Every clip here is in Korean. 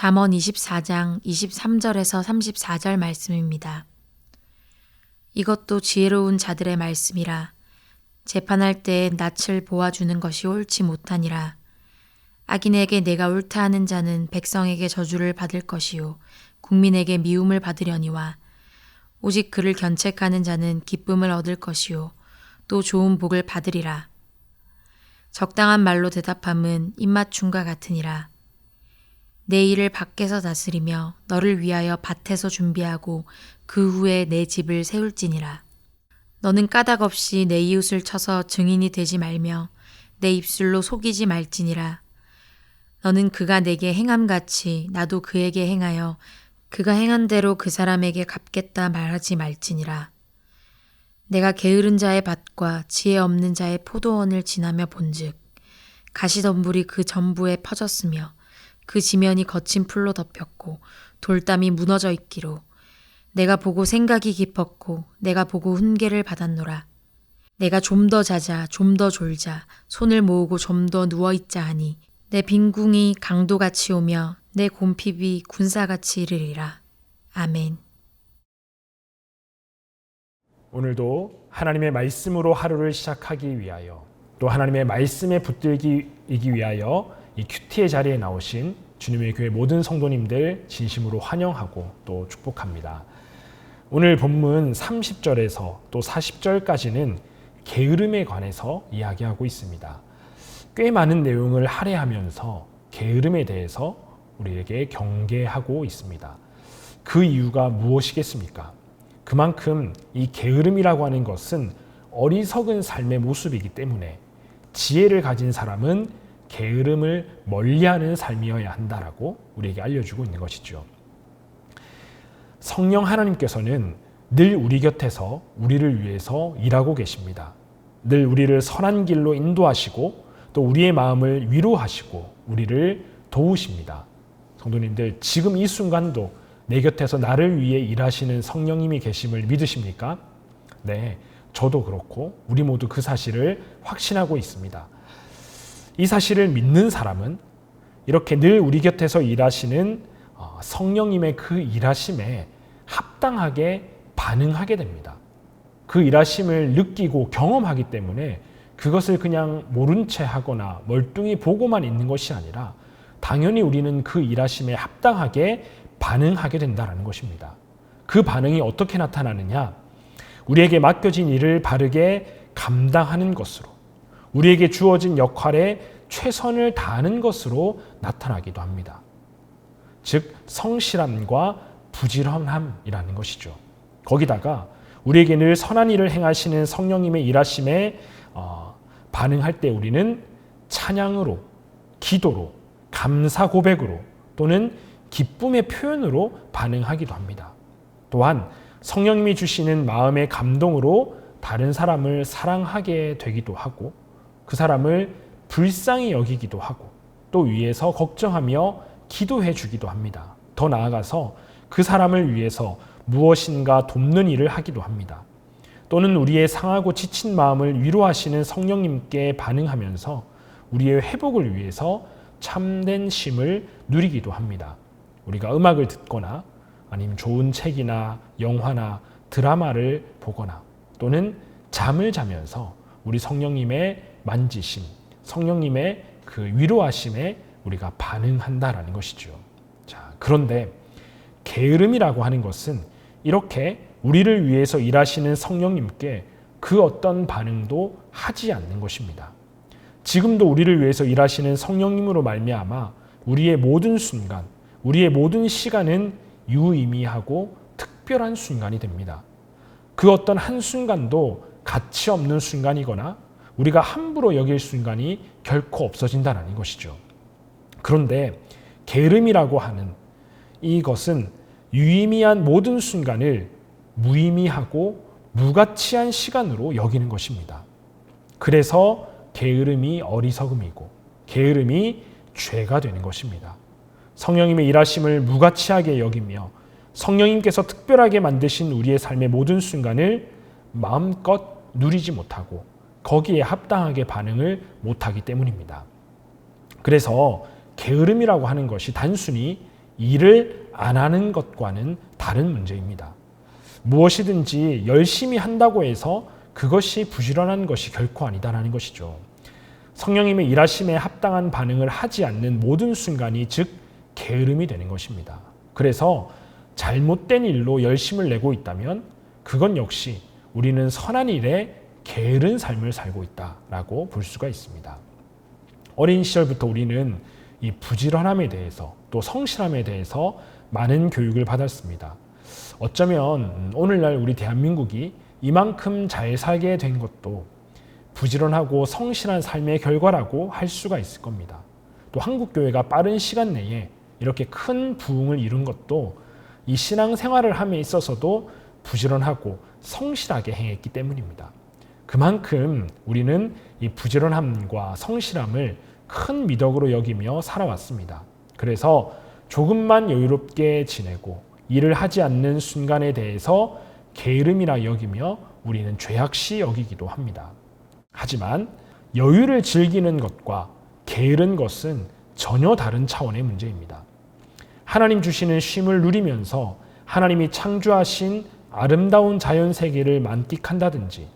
잠언 24장 23절에서 34절 말씀입니다. 이것도 지혜로운 자들의 말씀이라. 재판할 때에 낯을 보아주는 것이 옳지 못하니라. 악인에게 내가 옳다 하는 자는 백성에게 저주를 받을 것이요 국민에게 미움을 받으려니와 오직 그를 견책하는 자는 기쁨을 얻을 것이요 또 좋은 복을 받으리라. 적당한 말로 대답함은 입맞춤과 같으니라. 내 일을 밖에서 다스리며 너를 위하여 밭에서 준비하고 그 후에 내 집을 세울지니라. 너는 까닭 없이 내 이웃을 쳐서 증인이 되지 말며 내 입술로 속이지 말지니라. 너는 그가 내게 행함같이 나도 그에게 행하여 그가 행한 대로 그 사람에게 갚겠다 말하지 말지니라. 내가 게으른 자의 밭과 지혜 없는 자의 포도원을 지나며 본즉 가시덤불이 그 전부에 퍼졌으며 그 지면이 거친 풀로 덮였고 돌담이 무너져 있기로 내가 보고 생각이 깊었고 내가 보고 훈계를 받았노라. 내가 좀 더 자자 좀 더 졸자 손을 모으고 좀 더 누워있자 하니 내 빈궁이 강도같이 오며 내 곰핍이 군사같이 이르리라. 아멘. 오늘도 하나님의 말씀으로 하루를 시작하기 위하여 또 하나님의 말씀에 붙들기 위하여 이 큐티의 자리에 나오신 주님의 교회 모든 성도님들 진심으로 환영하고 또 축복합니다. 오늘 본문 30절에서 또 40절까지는 게으름에 관해서 이야기하고 있습니다. 꽤 많은 내용을 할애하면서 게으름에 대해서 우리에게 경계하고 있습니다. 그 이유가 무엇이겠습니까? 그만큼 이 게으름이라고 하는 것은 어리석은 삶의 모습이기 때문에 지혜를 가진 사람은 게으름을 멀리하는 삶이어야 한다라고 우리에게 알려주고 있는 것이죠. 성령 하나님께서는 늘 우리 곁에서 우리를 위해서 일하고 계십니다. 늘 우리를 선한 길로 인도하시고 또 우리의 마음을 위로하시고 우리를 도우십니다. 성도님들, 지금 이 순간도 내 곁에서 나를 위해 일하시는 성령님이 계심을 믿으십니까? 네, 저도 그렇고 우리 모두 그 사실을 확신하고 있습니다. 이 사실을 믿는 사람은 이렇게 늘 우리 곁에서 일하시는 성령님의 그 일하심에 합당하게 반응하게 됩니다. 그 일하심을 느끼고 경험하기 때문에 그것을 그냥 모른 채 하거나 멀뚱히 보고만 있는 것이 아니라 당연히 우리는 그 일하심에 합당하게 반응하게 된다는 것입니다. 그 반응이 어떻게 나타나느냐? 우리에게 맡겨진 일을 바르게 감당하는 것으로, 우리에게 주어진 역할에 최선을 다하는 것으로 나타나기도 합니다. 즉 성실함과 부지런함이라는 것이죠. 거기다가 우리에게 늘 선한 일을 행하시는 성령님의 일하심에 반응할 때 우리는 찬양으로, 기도로, 감사 고백으로 또는 기쁨의 표현으로 반응하기도 합니다. 또한 성령님이 주시는 마음의 감동으로 다른 사람을 사랑하게 되기도 하고 그 사람을 불쌍히 여기기도 하고 또 위해서 걱정하며 기도해 주기도 합니다. 더 나아가서 그 사람을 위해서 무엇인가 돕는 일을 하기도 합니다. 또는 우리의 상하고 지친 마음을 위로하시는 성령님께 반응하면서 우리의 회복을 위해서 참된 쉼을 누리기도 합니다. 우리가 음악을 듣거나 아니면 좋은 책이나 영화나 드라마를 보거나 또는 잠을 자면서 우리 성령님의 만지심, 성령님의 그 위로하심에 우리가 반응한다라는 것이죠. 자, 그런데 게으름이라고 하는 것은 이렇게 우리를 위해서 일하시는 성령님께 그 어떤 반응도 하지 않는 것입니다. 지금도 우리를 위해서 일하시는 성령님으로 말미암아 우리의 모든 순간, 우리의 모든 시간은 유의미하고 특별한 순간이 됩니다. 그 어떤 한순간도 가치 없는 순간이거나 우리가 함부로 여길 순간이 결코 없어진다는 것이죠. 그런데 게으름이라고 하는 이것은 유의미한 모든 순간을 무의미하고 무가치한 시간으로 여기는 것입니다. 그래서 게으름이 어리석음이고 게으름이 죄가 되는 것입니다. 성령님의 일하심을 무가치하게 여기며 성령님께서 특별하게 만드신 우리의 삶의 모든 순간을 마음껏 누리지 못하고 거기에 합당하게 반응을 못하기 때문입니다. 그래서 게으름이라고 하는 것이 단순히 일을 안 하는 것과는 다른 문제입니다. 무엇이든지 열심히 한다고 해서 그것이 부지런한 것이 결코 아니다라는 것이죠. 성령님의 일하심에 합당한 반응을 하지 않는 모든 순간이 즉 게으름이 되는 것입니다. 그래서 잘못된 일로 열심을 내고 있다면 그건 역시 우리는 선한 일에 게으른 삶을 살고 있다라고 볼 수가 있습니다. 어린 시절부터 우리는 이 부지런함에 대해서 또 성실함에 대해서 많은 교육을 받았습니다. 어쩌면 오늘날 우리 대한민국이 이만큼 잘 살게 된 것도 부지런하고 성실한 삶의 결과라고 할 수가 있을 겁니다. 또 한국교회가 빠른 시간 내에 이렇게 큰 부흥을 이룬 것도 이 신앙생활을 함에 있어서도 부지런하고 성실하게 행했기 때문입니다. 그만큼 우리는 이 부지런함과 성실함을 큰 미덕으로 여기며 살아왔습니다. 그래서 조금만 여유롭게 지내고 일을 하지 않는 순간에 대해서 게으름이라 여기며 우리는 죄악시 여기기도 합니다. 하지만 여유를 즐기는 것과 게으른 것은 전혀 다른 차원의 문제입니다. 하나님 주시는 쉼을 누리면서 하나님이 창조하신 아름다운 자연세계를 만끽한다든지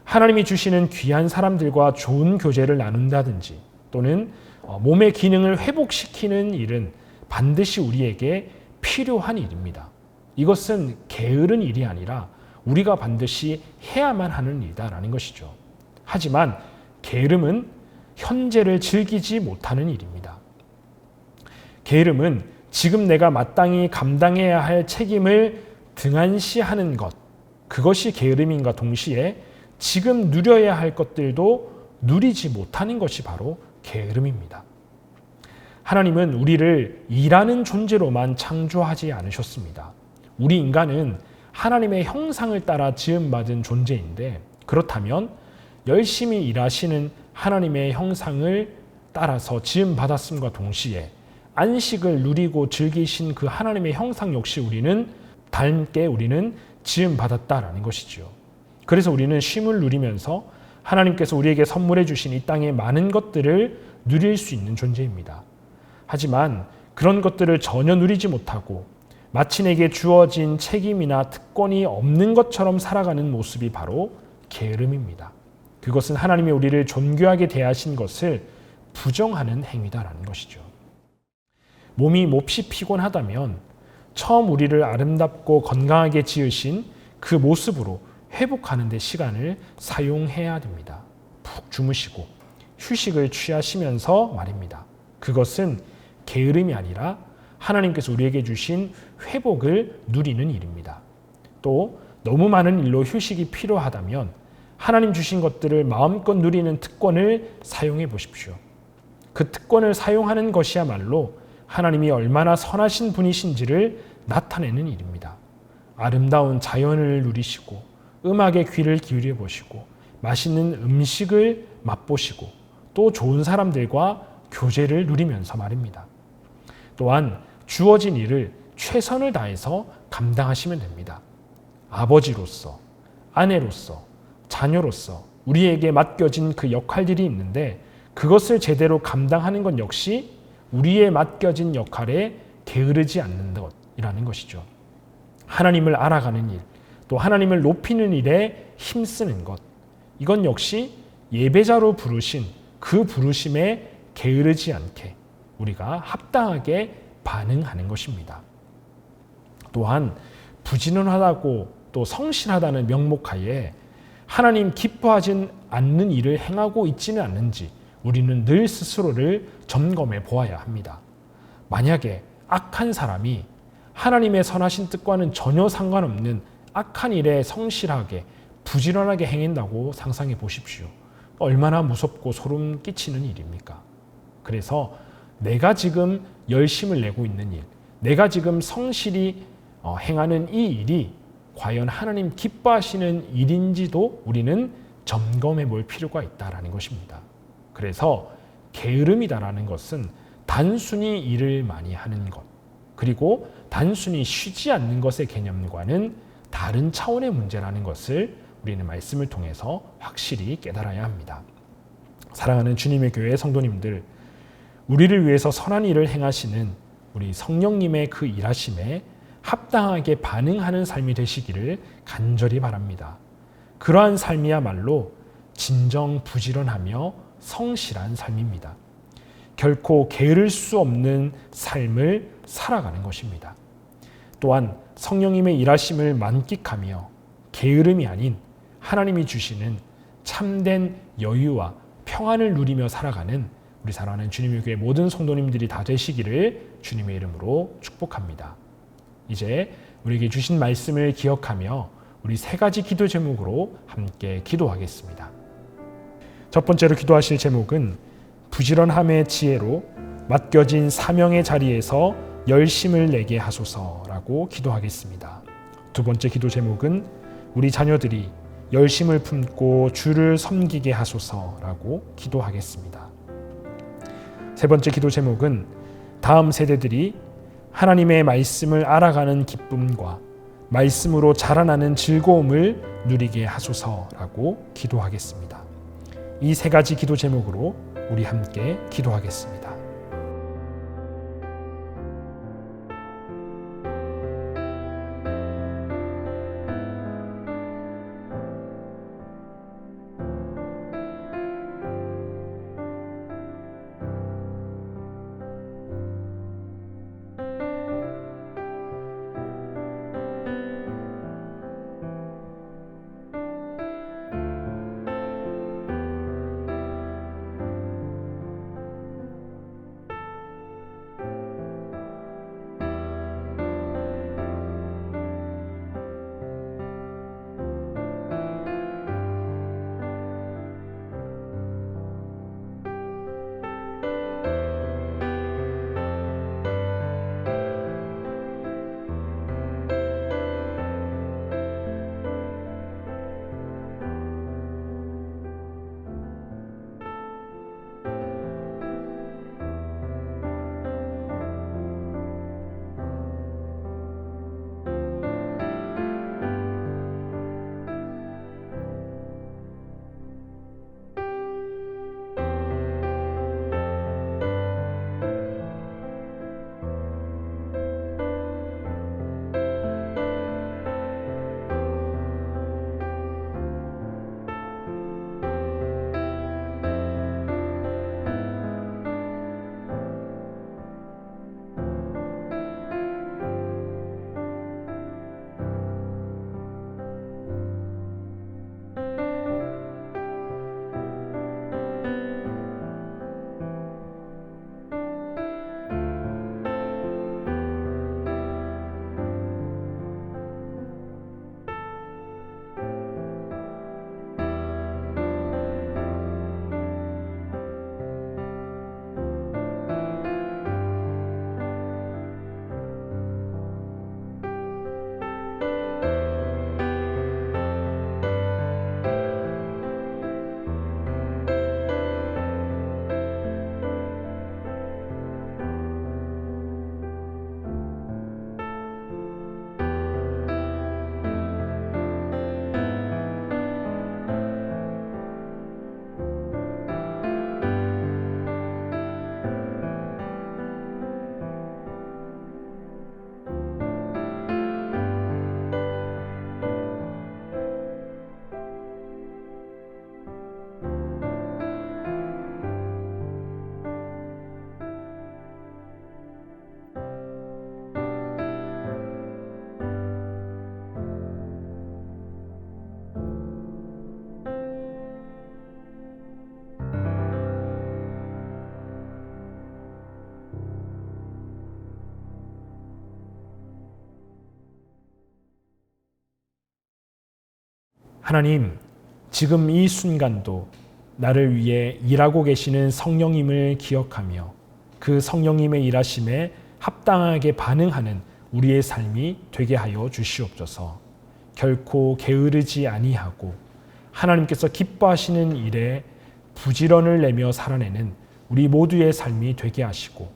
하나님이 주시는 귀한 사람들과 좋은 교제를 나눈다든지 또는 몸의 기능을 회복시키는 일은 반드시 우리에게 필요한 일입니다. 이것은 게으른 일이 아니라 우리가 반드시 해야만 하는 일이다라는 것이죠. 하지만 게으름은 현재를 즐기지 못하는 일입니다. 게으름은 지금 내가 마땅히 감당해야 할 책임을 등한시하는 것, 그것이 게으름인가 동시에 지금 누려야 할 것들도 누리지 못하는 것이 바로 게으름입니다. 하나님은 우리를 일하는 존재로만 창조하지 않으셨습니다. 우리 인간은 하나님의 형상을 따라 지음받은 존재인데 그렇다면 열심히 일하시는 하나님의 형상을 따라서 지음받았음과 동시에 안식을 누리고 즐기신 그 하나님의 형상 역시 우리는 닮게 우리는 지음받았다라는 것이죠. 그래서 우리는 쉼을 누리면서 하나님께서 우리에게 선물해 주신 이 땅의 많은 것들을 누릴 수 있는 존재입니다. 하지만 그런 것들을 전혀 누리지 못하고 마치 내게 주어진 책임이나 특권이 없는 것처럼 살아가는 모습이 바로 게으름입니다. 그것은 하나님이 우리를 존귀하게 대하신 것을 부정하는 행위다라는 것이죠. 몸이 몹시 피곤하다면 처음 우리를 아름답고 건강하게 지으신 그 모습으로 회복하는 데 시간을 사용해야 됩니다. 푹 주무시고 휴식을 취하시면서 말입니다. 그것은 게으름이 아니라 하나님께서 우리에게 주신 회복을 누리는 일입니다. 또 너무 많은 일로 휴식이 필요하다면 하나님 주신 것들을 마음껏 누리는 특권을 사용해 보십시오. 그 특권을 사용하는 것이야말로 하나님이 얼마나 선하신 분이신지를 나타내는 일입니다. 아름다운 자연을 누리시고 음악에 귀를 기울여 보시고 맛있는 음식을 맛보시고 또 좋은 사람들과 교제를 누리면서 말입니다. 또한 주어진 일을 최선을 다해서 감당하시면 됩니다. 아버지로서, 아내로서, 자녀로서 우리에게 맡겨진 그 역할들이 있는데 그것을 제대로 감당하는 것 역시 우리의 맡겨진 역할에 게으르지 않는 것이라는 것이죠. 하나님을 알아가는 일, 또 하나님을 높이는 일에 힘쓰는 것, 이건 역시 예배자로 부르신 그 부르심에 게으르지 않게 우리가 합당하게 반응하는 것입니다. 또한 부지런하다고 또 성실하다는 명목하에 하나님 기뻐하지 않는 일을 행하고 있지는 않는지 우리는 늘 스스로를 점검해 보아야 합니다. 만약에 악한 사람이 하나님의 선하신 뜻과는 전혀 상관없는 악한 일에 성실하게 부지런하게 행한다고 상상해 보십시오. 얼마나 무섭고 소름 끼치는 일입니까? 그래서 내가 지금 열심을 내고 있는 일, 내가 지금 성실히 행하는 이 일이 과연 하나님 기뻐하시는 일인지도 우리는 점검해 볼 필요가 있다는 것입니다. 그래서 게으름이다라는 것은 단순히 일을 많이 하는 것, 그리고 단순히 쉬지 않는 것의 개념과는 다른 차원의 문제라는 것을 우리는 말씀을 통해서 확실히 깨달아야 합니다. 사랑하는 주님의 교회 성도님들, 우리를 위해서 선한 일을 행하시는 우리 성령님의 그 일하심에 합당하게 반응하는 삶이 되시기를 간절히 바랍니다. 그러한 삶이야말로 진정 부지런하며 성실한 삶입니다. 결코 게으를 수 없는 삶을 살아가는 것입니다. 또한 성령님의 일하심을 만끽하며 게으름이 아닌 하나님이 주시는 참된 여유와 평안을 누리며 살아가는 우리 사랑하는 주님의 교회 모든 성도님들이 다 되시기를 주님의 이름으로 축복합니다. 이제 우리에게 주신 말씀을 기억하며 우리 세 가지 기도 제목으로 함께 기도하겠습니다. 첫 번째로 기도하실 제목은 부지런함의 지혜로 맡겨진 사명의 자리에서 열심을 내게 하소서라고 기도하겠습니다. 두 번째 기도 제목은 우리 자녀들이 열심을 품고 주를 섬기게 하소서라고 기도하겠습니다. 세 번째 기도 제목은 다음 세대들이 하나님의 말씀을 알아가는 기쁨과 말씀으로 자라나는 즐거움을 누리게 하소서라고 기도하겠습니다. 이 세 가지 기도 제목으로 우리 함께 기도하겠습니다. 하나님, 지금 이 순간도 나를 위해 일하고 계시는 성령님을 기억하며 그 성령님의 일하심에 합당하게 반응하는 우리의 삶이 되게 하여 주시옵소서. 결코 게으르지 아니하고 하나님께서 기뻐하시는 일에 부지런을 내며 살아내는 우리 모두의 삶이 되게 하시고,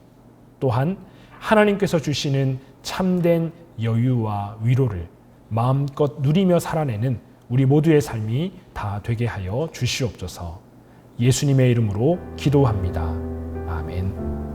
또한 하나님께서 주시는 참된 여유와 위로를 마음껏 누리며 살아내는 우리 모두의 삶이 다 되게 하여 주시옵소서. 예수님의 이름으로 기도합니다. 아멘.